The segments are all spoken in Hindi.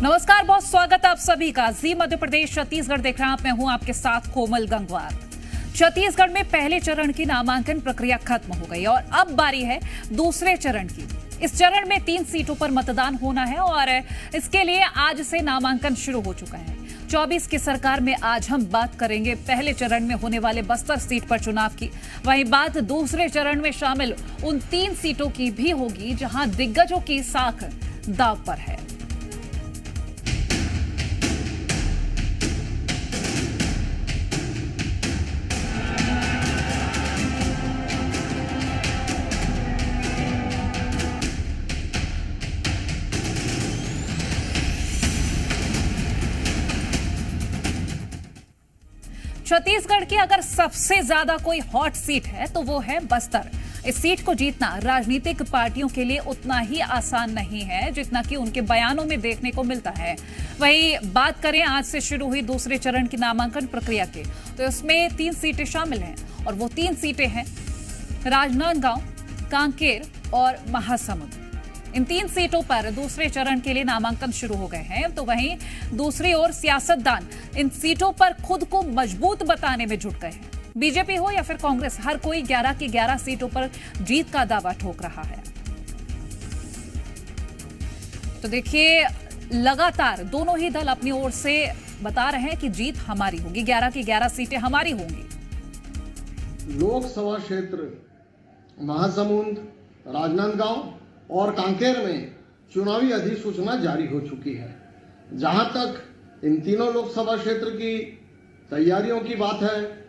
नमस्कार, बहुत स्वागत है आप सभी का। जी मध्य प्रदेश छत्तीसगढ़ देख रहे हैं आप। मैं हूं आपके साथ कोमल गंगवार। छत्तीसगढ़ में पहले चरण की नामांकन प्रक्रिया खत्म हो गई और अब बारी है दूसरे चरण की। इस चरण में 3 सीटों पर मतदान होना है और इसके लिए आज से नामांकन शुरू हो चुका है। 24 की सरकार में आज हम बात करेंगे पहले चरण में होने वाले बस्तर सीट पर चुनाव की। वहीं बात दूसरे चरण में शामिल उन 3 सीटों की भी होगी जहां दिग्गजों की साख दांव पर है। छत्तीसगढ़ की अगर सबसे ज्यादा कोई हॉट सीट है तो वो है बस्तर। इस सीट को जीतना राजनीतिक पार्टियों के लिए उतना ही आसान नहीं है जितना कि उनके बयानों में देखने को मिलता है। वहीं बात करें आज से शुरू हुई दूसरे चरण की नामांकन प्रक्रिया की, तो इसमें 3 सीटें शामिल हैं और वो 3 सीटें हैं राजनांदगांव, कांकेर और महासमुंद। इन 3 सीटों पर दूसरे चरण के लिए नामांकन शुरू हो गए हैं। तो वहीं दूसरी ओर सियासतदान इन सीटों पर खुद को मजबूत बताने में जुट गए हैं। बीजेपी हो या फिर कांग्रेस, हर कोई 11 की 11 सीटों पर जीत का दावा ठोक रहा है। तो देखिए, लगातार दोनों ही दल अपनी ओर से बता रहे हैं कि जीत हमारी होगी, 11 की 11 सीटें हमारी होंगी। लोकसभा क्षेत्र महासमुंद, राजनांदगांव और कांकेर में चुनावी अधिसूचना जारी हो चुकी है। जहां तक इन तीनों लोकसभा क्षेत्र की तैयारियों की बात है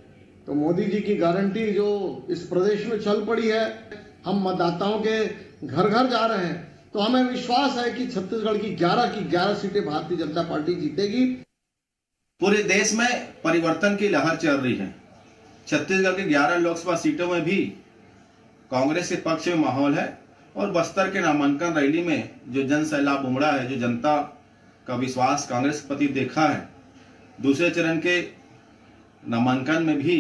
तो मोदी जी की गारंटी जो इस प्रदेश में चल पड़ी है, हम मतदाताओं के घर घर जा रहे हैं, तो हमें विश्वास है कि छत्तीसगढ़ की 11 सीटें भारतीय जनता पार्टी जीतेगी। पूरे देश में परिवर्तन की लहर चल रही है। छत्तीसगढ़ की 11 लोकसभा सीटों में भी कांग्रेस के पक्ष में माहौल है और बस्तर के नामांकन रैली में जो जन सैलाब उमड़ा है, जो जनता का विश्वास कांग्रेस के प्रति देखा है, दूसरे चरण के नामांकन में भी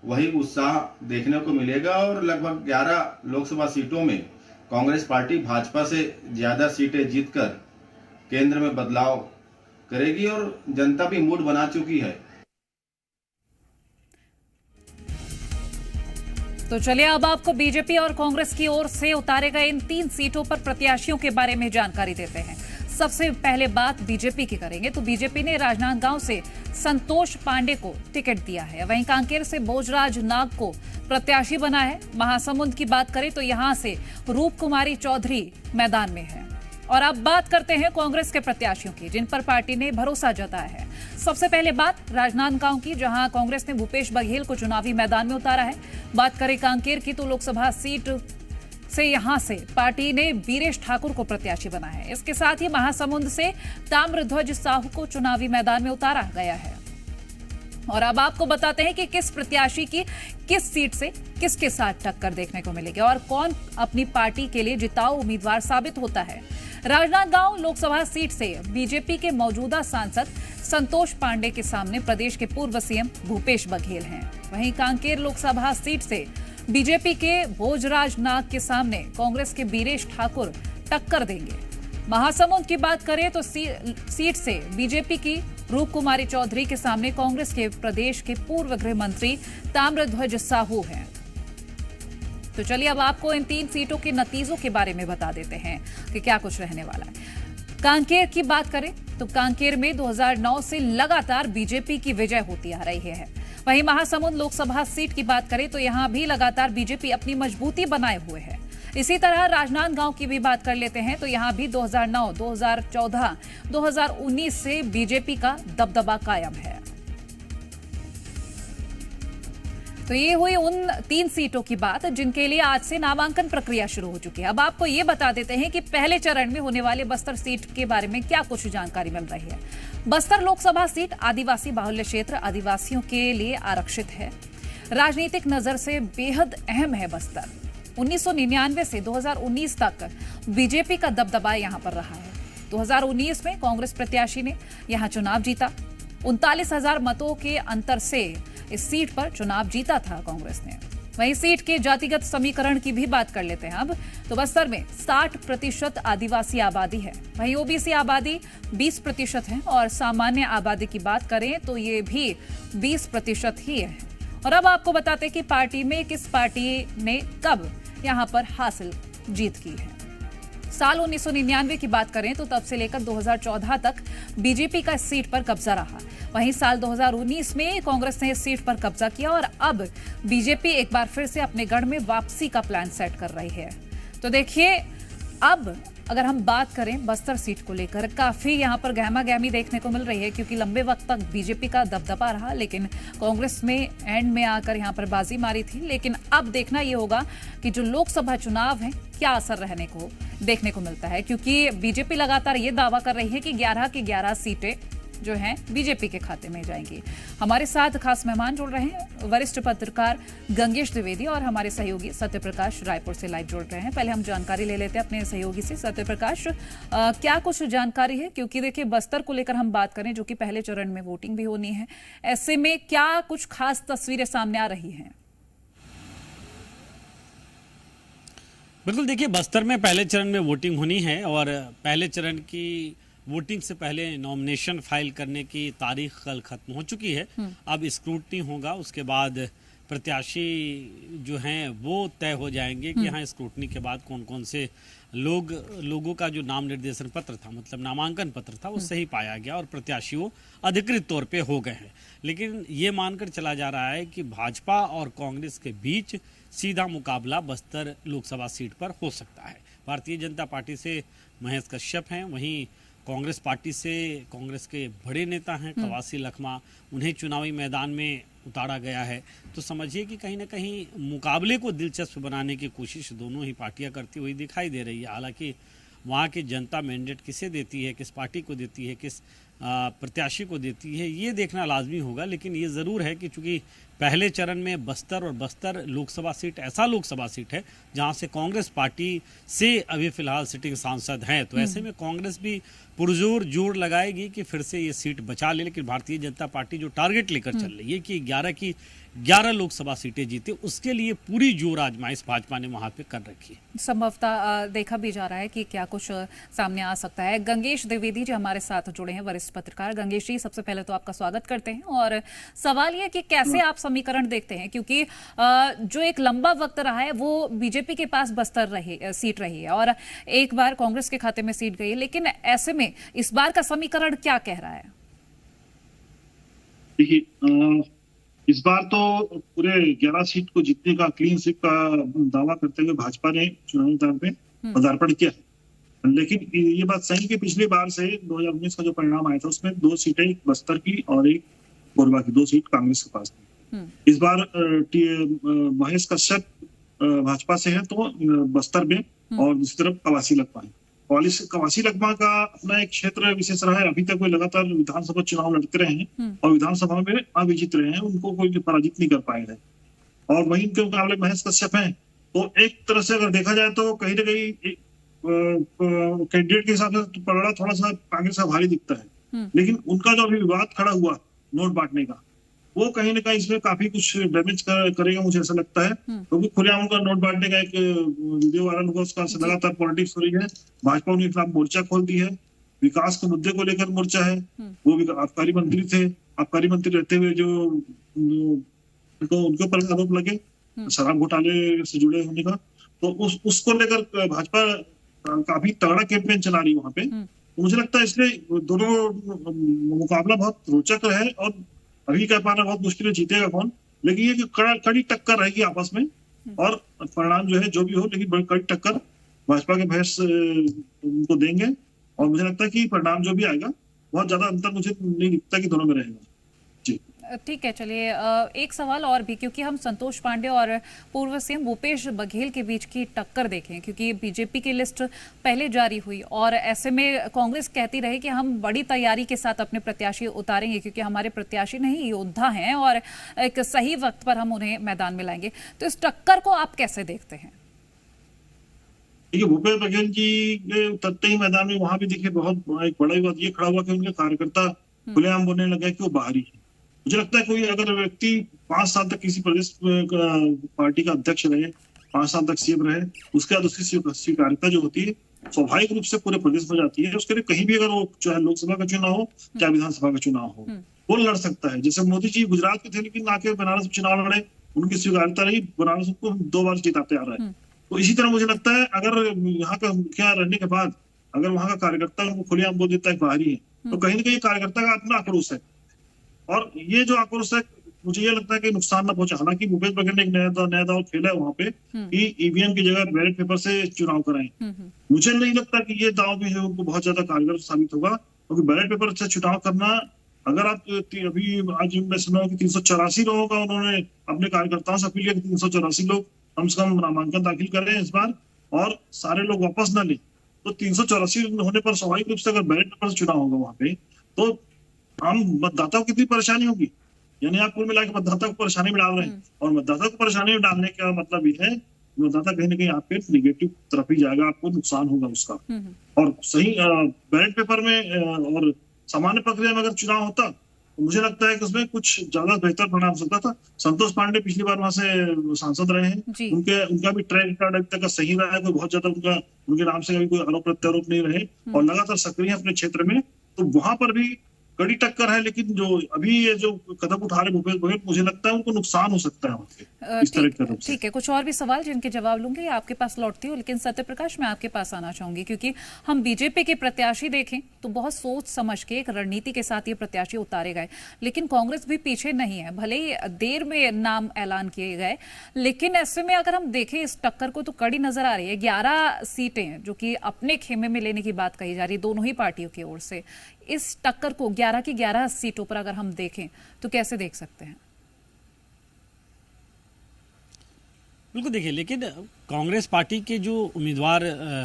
वही उत्साह देखने को मिलेगा और लगभग 11 लोकसभा सीटों में कांग्रेस पार्टी भाजपा से ज्यादा सीटें जीतकर केंद्र में बदलाव करेगी और जनता भी मूड बना चुकी है। तो चलिए, अब आपको बीजेपी और कांग्रेस की ओर से उतारे गए इन 3 सीटों पर प्रत्याशियों के बारे में जानकारी देते हैं। सबसे पहले बात बीजेपी की करेंगे तो बीजेपी ने राजनांदगांव से संतोष पांडे को टिकट दिया है। वहीं कांकेर से भोजराज नाग को प्रत्याशी बना है। महासमुंद की बात करें तो यहां से रूप कुमारी चौधरी मैदान में है। और अब बात करते हैं कांग्रेस के प्रत्याशियों की, जिन पर पार्टी ने भरोसा जताया है। सबसे पहले बात राजनांदगांव की, जहां कांग्रेस ने भूपेश बघेल को चुनावी मैदान में उतारा है। बात करें कांकेर की तो लोकसभा सीट से यहां से पार्टी ने वीरेश ठाकुर को प्रत्याशी बनाया है। इसके साथ ही महासमुंद से ताम्रध्वज साहू को चुनावी मैदान में उतारा गया है। और अब आपको बताते हैं कि किस प्रत्याशी की किस सीट से किसके साथ टक्कर देखने को मिलेगी और कौन अपनी पार्टी के लिए जिताऊ उम्मीदवार साबित होता है। राजनांदगांव लोकसभा सीट से बीजेपी के मौजूदा सांसद संतोष पांडे के सामने प्रदेश के पूर्व सीएम भूपेश बघेल हैं। वहीं कांकेर लोकसभा सीट से बीजेपी के भोजराज नाग के सामने कांग्रेस के वीरेश ठाकुर टक्कर देंगे। महासमुंद की बात करें तो सीट से बीजेपी की रूप कुमारी चौधरी के सामने कांग्रेस के प्रदेश के पूर्व गृह मंत्री ताम्रध्वज साहू हैं। तो चलिए, अब आपको इन 3 सीटों के नतीजों के बारे में बता देते हैं कि क्या कुछ रहने वाला है। कांकेर की बात करें तो कांकेर में 2009 से लगातार बीजेपी की विजय होती आ रही है। वहीं महासमुंद लोकसभा सीट की बात करें तो यहां भी लगातार बीजेपी अपनी मजबूती बनाए हुए है। इसी तरह राजनांदगांव की भी बात कर लेते हैं तो यहां भी 2009, 2014, 2019 से बीजेपी का दबदबा कायम है। तो ये हुई उन 3 सीटों की बात जिनके लिए आज से नामांकन प्रक्रिया शुरू हो चुकी है। अब आपको ये बता देते हैं कि पहले चरण में होने वाले बस्तर सीट के बारे में क्या कुछ जानकारी मिल रही है। बस्तर लोकसभा सीट आदिवासी बाहुल्य क्षेत्र, आदिवासियों के लिए आरक्षित है। राजनीतिक नजर से बेहद अहम है बस्तर। 1999 से 2019 तक बीजेपी का दबदबा यहां पर रहा है। 2019 में कांग्रेस प्रत्याशी ने यहां चुनाव जीता। 39,000 मतों के अंतर से इस सीट पर चुनाव जीता था कांग्रेस ने। वहीं सीट के जातिगत समीकरण की भी बात कर लेते हैं अब। तो बस्तर में 60% आदिवासी आबादी है, वहीं ओबीसी आबादी 20% है और सामान्य आबादी की बात करें तो ये भी 20% ही है। और अब आपको बताते हैं कि पार्टी में किस पार्टी ने कब यहां पर हासिल जीत की है। साल 1999 की बात करें तो तब से लेकर 2014 तक बीजेपी का इस सीट पर कब्जा रहा। वहीं साल 2019 में कांग्रेस ने इस सीट पर कब्जा किया और अब बीजेपी एक बार फिर से अपने गढ़ में वापसी का प्लान सेट कर रही है। तो देखिए, अब अगर हम बात करें बस्तर सीट को लेकर, काफी यहां पर गहमा गहमी देखने को मिल रही है, क्योंकि लंबे वक्त तक बीजेपी का दबदबा रहा, लेकिन कांग्रेस में एंड में आकर यहां पर बाजी मारी थी। लेकिन अब देखना यह होगा कि जो लोकसभा चुनाव है क्या असर रहने को देखने को मिलता है, क्योंकि बीजेपी लगातार ये दावा कर रही है कि 11 की 11 सीटें जो हैं बीजेपी के खाते में जाएंगी। हमारे साथ खास मेहमान जुड़ रहे हैं, वरिष्ठ पत्रकार गंगेश द्विवेदी और हमारे सहयोगी सत्यप्रकाश रायपुर से लाइव जुड़ रहे हैं। पहले हम जानकारी ले लेते हैं अपने सहयोगी से। सत्यप्रकाश, क्या कुछ जानकारी है, क्योंकि देखिए बस्तर को लेकर हम बात करें जो कि पहले चरण में वोटिंग भी होनी है, ऐसे में क्या कुछ खास तस्वीरें सामने आ रही हैं? बिल्कुल, देखिए बस्तर में पहले चरण में वोटिंग होनी है और पहले चरण की वोटिंग से पहले नॉमिनेशन फाइल करने की तारीख कल खत्म हो चुकी है। अब स्क्रूटनी होगा, उसके बाद प्रत्याशी जो हैं वो तय हो जाएंगे कि हाँ स्क्रूटनी के बाद कौन कौन से लोगों का जो नाम निर्देशन पत्र था, मतलब नामांकन पत्र था, वो सही पाया गया और प्रत्याशी वो अधिकृत तौर पे हो गए हैं। लेकिन ये मानकर चला जा रहा है कि भाजपा और कांग्रेस के बीच सीधा मुकाबला बस्तर लोकसभा सीट पर हो सकता है। भारतीय जनता पार्टी से महेश कश्यप हैं, वहीं कांग्रेस पार्टी से कांग्रेस के बड़े नेता हैं कवासी लखमा, उन्हें चुनावी मैदान में उतारा गया है। तो समझिए कि कहीं ना कहीं मुकाबले को दिलचस्प बनाने की कोशिश दोनों ही पार्टियां करती हुई दिखाई दे रही है। हालांकि वहाँ की जनता मैंडेट किसे देती है, किस पार्टी को देती है, किस प्रत्याशी को देती है, ये देखना लाजमी होगा। लेकिन ये ज़रूर है कि चूंकि पहले चरण में बस्तर और बस्तर लोकसभा सीट ऐसा लोकसभा सीट है जहां से कांग्रेस पार्टी से अभी फिलहाल सिटिंग सांसद हैं, तो ऐसे में कांग्रेस भी पुरजोर जोर लगाएगी कि फिर से ये सीट बचा ले। लेकिन भारतीय जनता पार्टी जो टारगेट लेकर चल रही है कि 11 की 11 लोकसभा सीटें जीते, उसके लिए पूरी जोर आजमाइश भाजपा ने वहां पे कर रखी है। संभवतः देखा भी जा रहा है कि क्या कुछ सामने आ सकता है। गंगेश द्विवेदी जी हमारे साथ जुड़े हैं, वरिष्ठ पत्रकार। गंगेश जी, सबसे पहले तो आपका स्वागत करते हैं और सवाल यह कि कैसे आप समीकरण देखते हैं, क्योंकि जो एक लंबा वक्त रहा है वो बीजेपी के पास बस्तर सीट रही है और एक बार कांग्रेस के खाते में सीट गई है, लेकिन ऐसे में इस बार का समीकरण क्या कह रहा है? देखिए, इस बार तो पूरे 11 सीट को जीतने का क्लीन स्वीप का दावा करते हुए भाजपा ने चुनावी मैदान में पदार्पण किया। लेकिन ये बात सही कि पिछली बार से 2019 का जो परिणाम आया था उसमें 2 सीटें, एक बस्तर की और एक कोरबा की, 2 सीट कांग्रेस के पास थी। इस बार महेश कश्यप भाजपा से है तो बस्तर में, और दूसरी तरफ कवासी लखमा है। कवासी लखमा का अपना एक क्षेत्र विशेष रहा है, अभी तक वे लगातार विधानसभा चुनाव लड़ते रहे हैं और विधानसभा में अविजित रहे हैं, उनको कोई पराजित नहीं कर पाए हैं। और वहीं उनके मुकाबले महेश कश्यप हैं, तो एक तरह से अगर देखा जाए तो कहीं ना कहीं कैंडिडेट के हिसाब से पलड़ा थोड़ा सा कांग्रेस का भारी दिखता है। लेकिन उनका जो अभी विवाद खड़ा हुआ नोट बांटने का, वो कहीं ना कहीं इसमें काफी कुछ डैमेज करेगा, मुझे ऐसा लगता है। क्योंकि खुलेआम उनका नोट बांटने का एक वीडियो वायरल हुआ, उसका लगातार पॉलिटिक्स हो रही है। भाजपा उनके खिलाफ मोर्चा खोल दी है, विकास के मुद्दे को लेकर मोर्चा है। वो आबकारी मंत्री थे, आबकारी मंत्री रहते हुए जो उनके ऊपर आरोप लगे शराब घोटाले से जुड़े होने का, तो उसको लेकर भाजपा काफी तगड़ा कैंपेन चला रही है वहां पे। तो मुझे लगता है इसलिए दोनों मुकाबला बहुत रोचक है और अभी कह पाना बहुत मुश्किल है जीतेगा कौन, लेकिन ये कड़ी टक्कर रहेगी आपस में और परिणाम जो है जो भी हो, लेकिन बड़ी कड़ी टक्कर भाजपा के भैंस उनको देंगे। और मुझे लगता है कि परिणाम जो भी आएगा बहुत ज्यादा अंतर मुझे नहीं दिखता कि दोनों में रहेगा। जी ठीक है, चलिए एक सवाल और भी, क्योंकि हम संतोष पांडे और पूर्व सीएम भूपेश बघेल के बीच की टक्कर देखें, क्योंकि बीजेपी की लिस्ट पहले जारी हुई और ऐसे में कांग्रेस कहती रही कि हम बड़ी तैयारी के साथ अपने प्रत्याशी उतारेंगे, क्योंकि हमारे प्रत्याशी नहीं योद्धा हैं और एक सही वक्त पर हम उन्हें मैदान में लाएंगे। तो इस टक्कर को आप कैसे देखते हैं? देखिए, भूपेश बघेल जी उतरते ही मैदान में वहां भी देखिए बहुत एक बड़ा बात ये खड़ा हुआ कि उनके कार्यकर्ता खुलेआम बोलने लगे कि वो बाहरी है। मुझे लगता है कोई अगर व्यक्ति 5 साल तक किसी प्रदेश पार्टी का अध्यक्ष रहे, 5 साल तक सीएम रहे, उसके बाद उसकी स्वीकार्यता जो होती है स्वाभाविक रूप से पूरे प्रदेश में जाती है। उसके लिए कहीं भी अगर वो चाहे लोकसभा का चुनाव हो चाहे विधानसभा का चुनाव हो, वो लड़ सकता है। जैसे मोदी जी गुजरात के थे लेकिन आके बनारस में चुनाव लड़े, उनकी स्वीकार्यता रही, बनारस को 2 बार जिताते आ रहा है। तो इसी तरह मुझे लगता है अगर यहाँ का मुखिया रहने के बाद अगर वहां का कार्यकर्ता उनको खुलेआम बोल देता है बाहरी है, तो कहीं ना कहीं कार्यकर्ता का अपना आक्रोश है, और ये जो आक्रोश है मुझे ये लगता है कि नुकसान ना पहुंचे। हालांकि भूपेश बघेल ने एक नया दाव खेला है वहां पे कि ईवीएम की जगह बैलेट पेपर से चुनाव कराएं। मुझे नहीं लगता कि ये दाव भी है उनको बहुत ज्यादा कारगर साबित होगा, क्योंकि बैलेट पेपर से चुनाव करना, अगर आप अभी आज मैं सुना कि 384 लोगों का उन्होंने अपने कार्यकर्ताओं से अपील किया कि 384 लोग कम से कम नामांकन दाखिल करें इस बार और सारे लोग वापस न लें। तो 384 होने पर स्वाभाविक रूप से अगर बैलेट पेपर से चुनाव होगा वहां पे, तो आम मतदाता को कितनी परेशानी होगी। यानी आप कुल मिलाकर मतदाता को परेशानी में डाल रहे हैं, और मतदाता को परेशानी में डालने का मतलब ये है मतदाता कहीं ना कहीं आपके निगेटिव तरफ ही जाएगा, आपको नुकसान होगा उसका। और सही बैलेट पेपर में और सामान्य प्रक्रिया में अगर चुनाव होता तो मुझे लगता है कि उसमें कुछ ज्यादा बेहतर परिणाम हो सकता था। संतोष पांडे पिछली बार वहां से सांसद रहे हैं, उनका भी ट्रैक रिकॉर्ड अभी तक का सही रहा है, कोई बहुत ज्यादा उनके नाम से कभी कोई आरोप प्रत्यारोप नहीं रहे और लगातार सक्रिय है अपने क्षेत्र में, तो वहां पर भी कड़ी टक्कर है। लेकिन जो अभी ये जो कदम उठा रहे भूपेश बघेल, मुझे लगता है उनको नुकसान हो सकता है उनके इस तरह के कदम से। ठीक है, कुछ और भी सवाल जिनके जवाब लूंगी आपके पास लौटती हूँ, लेकिन सत्यप्रकाश मैं आपके पास आना चाहूंगी, क्योंकि हम बीजेपी के प्रत्याशी देखें तो बहुत सोच समझ के एक रणनीति के साथ ये प्रत्याशी उतारे गए, लेकिन कांग्रेस भी पीछे नहीं है। भले ही देर में नाम ऐलान किए गए, लेकिन ऐसे में अगर हम देखें इस टक्कर को तो कड़ी नजर आ रही है। 11 सीटें जो कि अपने खेमे में लेने की बात कही जा रही दोनों ही पार्टियों की ओर से, इस टक्कर को 11 की 11 सीटों पर अगर हम देखें तो कैसे देख सकते हैं? बिल्कुल देखिए, लेकिन कांग्रेस पार्टी के जो उम्मीदवार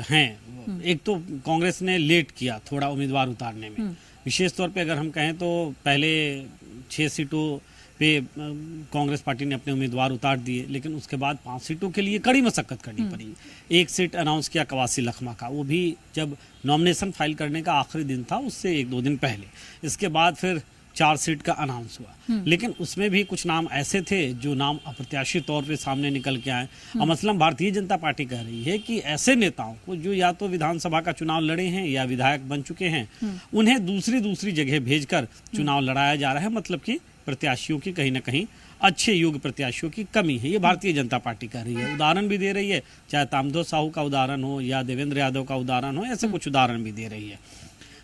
हैं, एक तो कांग्रेस ने लेट किया थोड़ा उम्मीदवार उतारने में। विशेष तौर पे अगर हम कहें तो पहले 6 सीटों पे कांग्रेस पार्टी ने अपने उम्मीदवार उतार दिए, लेकिन उसके बाद 5 सीटों के लिए कड़ी मशक्कत करनी पड़ी। एक सीट अनाउंस किया कवासी लखमा का, वो भी जब नॉमिनेशन फाइल करने का आखिरी दिन था उससे 1-2 दिन पहले। इसके बाद फिर 4 सीट का अनाउंस हुआ, लेकिन उसमें भी कुछ नाम ऐसे थे जो नाम अप्रत्याशित तौर पे सामने निकल के आए। और मसलन भारतीय जनता पार्टी कह रही है कि ऐसे नेताओं को जो या तो विधानसभा का चुनाव लड़े हैं या विधायक बन चुके हैं, उन्हें दूसरी जगह भेजकर चुनाव लड़ाया जा रहा है। मतलब कि प्रत्याशियों की कहीं ना कहीं अच्छे योग्य प्रत्याशियों की कमी है, ये भारतीय जनता पार्टी कह रही है। उदाहरण भी दे रही है, चाहे तामध्वज साहू का उदाहरण हो या देवेंद्र यादव का उदाहरण हो, ऐसे कुछ उदाहरण भी दे रही है।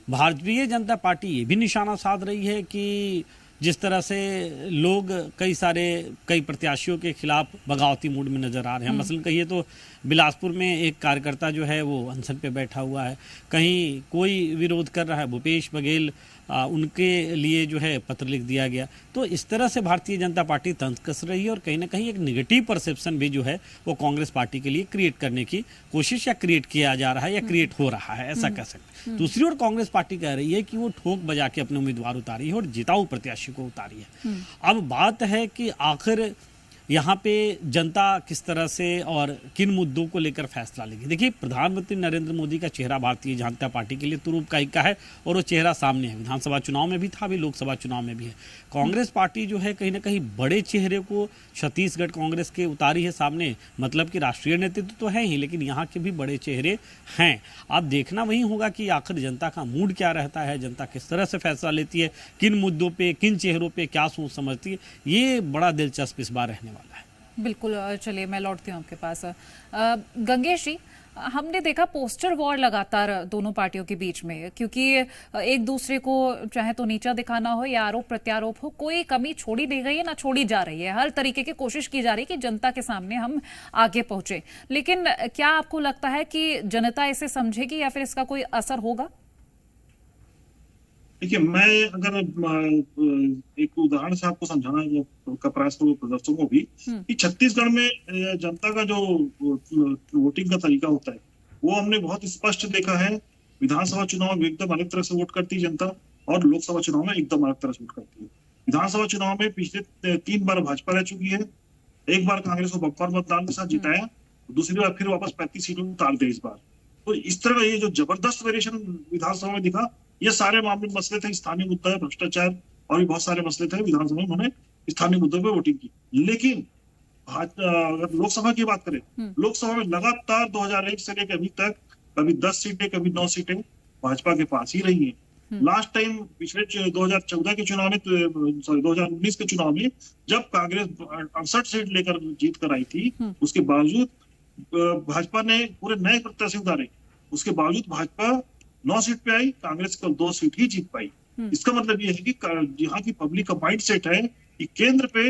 भारतीय जनता पार्टी ये भी निशाना साध रही है कि जिस तरह से लोग कई प्रत्याशियों के खिलाफ बगावती मूड में नजर आ रहे हैं। मसलन कहिए तो बिलासपुर में एक कार्यकर्ता जो है वो अनशन पे बैठा हुआ है, कहीं कोई विरोध कर रहा है, भूपेश बघेल उनके लिए जो है पत्र लिख दिया गया। तो इस तरह से भारतीय जनता पार्टी तंज कस रही है और कहीं ना कहीं एक नेगेटिव परसेप्शन भी जो है वो कांग्रेस पार्टी के लिए क्रिएट करने की कोशिश या क्रिएट किया जा रहा है या क्रिएट हो रहा है, ऐसा कह सकते हैं। दूसरी ओर कांग्रेस पार्टी कह रही है कि वो ठोक बजा के अपने उम्मीदवार उतारी है और जिताऊ प्रत्याशी को उतारी है। अब बात है कि आखिर यहाँ पे जनता किस तरह से और किन मुद्दों को लेकर फैसला लेगी। देखिए, प्रधानमंत्री नरेंद्र मोदी का चेहरा भारतीय जनता पार्टी के लिए तुरूप का है और वो चेहरा सामने है। विधानसभा चुनाव में भी था, अभी लोकसभा चुनाव में भी है। कांग्रेस पार्टी जो है कहीं ना कहीं बड़े चेहरे को छत्तीसगढ़ कांग्रेस के उतारी है सामने। मतलब कि राष्ट्रीय नेतृत्व तो है ही, लेकिन यहाँ के भी बड़े चेहरे हैं। अब देखना वही होगा कि आखिर जनता का मूड क्या रहता है, जनता किस तरह से फैसला लेती है, किन मुद्दों पे, किन चेहरों पे क्या सोच समझती है। ये बड़ा दिलचस्प इस बार रहने वाला है। बिल्कुल, चलिए मैं लौटती हूँ आपके पास। गंगेश जी, हमने देखा पोस्टर वॉर लगातार दोनों पार्टियों के बीच में, क्योंकि एक दूसरे को चाहे तो नीचा दिखाना हो या आरोप प्रत्यारोप हो, कोई कमी छोड़ी नहीं गई है ना छोड़ी जा रही है। हर तरीके की कोशिश की जा रही है कि जनता के सामने हम आगे पहुंचे। लेकिन क्या आपको लगता है कि जनता इसे समझेगी या फिर इसका कोई असर होगा? देखिए, मैं अगर एक उदाहरण से आपको समझाना का प्रयास करूँ दर्शकों को भी कि छत्तीसगढ़ में जनता का जो वोटिंग का तरीका होता है वो हमने बहुत स्पष्ट देखा है। विधानसभा चुनाव में एकदम अलग तरह से वोट करती है जनता और लोकसभा चुनाव में एकदम अलग तरह से वोट करती है। विधानसभा चुनाव में पिछले 3 बार भाजपा रह चुकी है, एक बार कांग्रेस को बंपर मतदान के साथ जिताया, दूसरी बार फिर वापस 35 सीटों में उतार दिया इस बार। तो इस तरह का ये जो जबरदस्त वेरिएशन विधानसभा में दिखा, ये सारे मामले मसले थे, स्थानीय मुद्दा है, भ्रष्टाचार, और भी बहुत सारे मसले थे, विधानसभा में उन्होंने स्थानीय मुद्दों पर वोटिंग की। लेकिन अगर लोकसभा की बात करें, लोकसभा में लगातार 2001 से लेकर अभी तक कभी 10 सीटें कभी 9 सीटें भाजपा के पास ही रही हैं। लास्ट टाइम पिछले 2014 के चुनाव में, 2019 के चुनाव में जब कांग्रेस 68 सीट लेकर जीत कर आई थी, उसके बावजूद भाजपा ने पूरे नए प्रत्याशी उतारे, उसके बावजूद भाजपा 9 सीट पे आई, कांग्रेस केवल 2 सीट ही जीत पाई। इसका मतलब ये है कि यहाँ की पब्लिक का माइंड सेट है कि केंद्र पे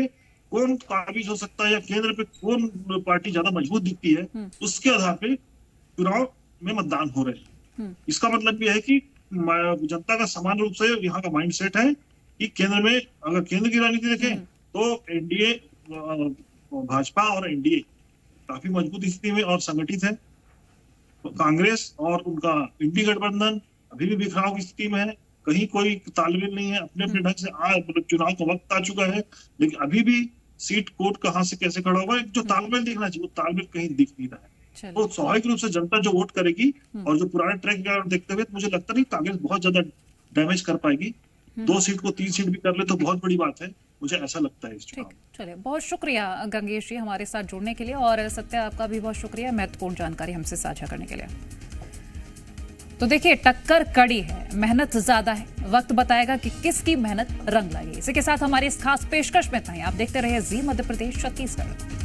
कौन काबिज हो सकता है या केंद्र पे कौन पार्टी ज्यादा मजबूत दिखती है, उसके आधार पे चुनाव में मतदान हो रहे हैं। इसका मतलब ये है कि जनता का समान रूप से यहाँ का माइंड सेट है कि केंद्र में, अगर केंद्र की राजनीति देखें तो एनडीए, भाजपा और एनडीए काफी मजबूत स्थिति में और संगठित है। कांग्रेस और उनका इंडी गठबंधन अभी भी बिखराव की स्थिति में है, कहीं कोई तालमेल नहीं है। अपने अपने ढंग से मतलब चुनाव का वक्त आ चुका है, लेकिन अभी भी सीट कोड कहां से कैसे खड़ा होगा, जो तालमेल दिखना चाहिए वो तालमेल कहीं दिख नहीं रहा है। तो स्वाभाविक रूप से जनता जो वोट करेगी और जो पुराने ट्रैक देखते हुए मुझे लगता नहीं कांग्रेस बहुत ज्यादा डैमेज कर पाएगी। 2 सीट को 3 सीट भी कर ले तो बहुत बड़ी बात है, मुझे ऐसा लगता है इस चुनाव में। चलिए, बहुत शुक्रिया गंगेश जी हमारे साथ जुड़ने के लिए, और सत्या आपका भी बहुत शुक्रिया महत्वपूर्ण जानकारी हमसे साझा करने के लिए। तो देखिए, टक्कर कड़ी है, मेहनत ज्यादा है, वक्त बताएगा कि किसकी मेहनत रंग लाएगी। इसी के साथ हमारी इस खास पेशकश में था। आप देखते रहिए जी मध्य प्रदेश छत्तीसगढ़।